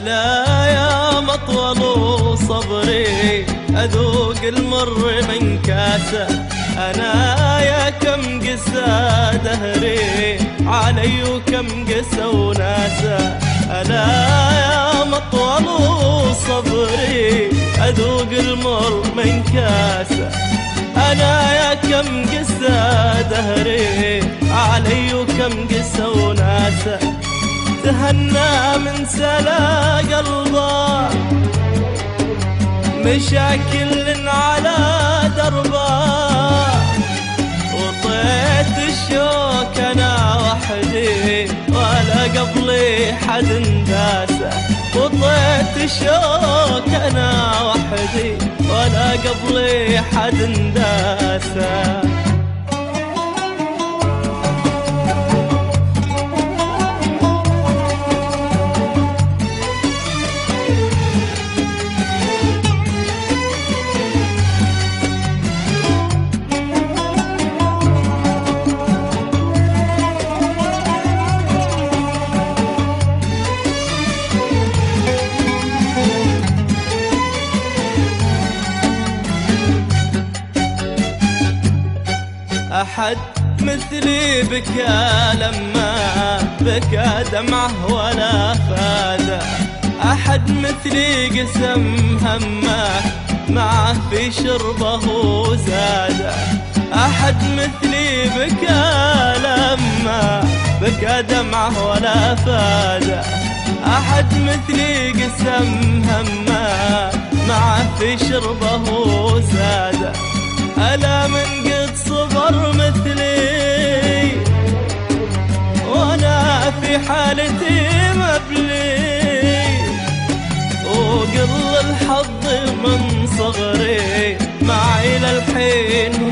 الأيام أطول وصبري أذوق المر من كاسة. أنا يا كم قسى دهري علي وكم قسى وناسة. الأيام أطول وصبري أذوق المر من كاسة. أنا يا كم قسى دهري علي وكم قسى وناسة. تهنى من سلا قلبه مشاكل على دربه. وطيت الشوك أنا وحدي ولا قبلي حد داسه. وطيت الشوك أنا وحدي ولا قبلي حد داسه. أحد مثلي بكى لما بكى دمعه ولا فاده. أحد مثلي قسم همه معه في شربه وزاده. أحد مثلي بكى لما بكى دمعه ولا فاده. أحد مثلي قسم همه معه في شربه وزاده. ألا من قد صبر مثلي وأنا في حالتي مبلي. وقل الحظ من صغري معي للحين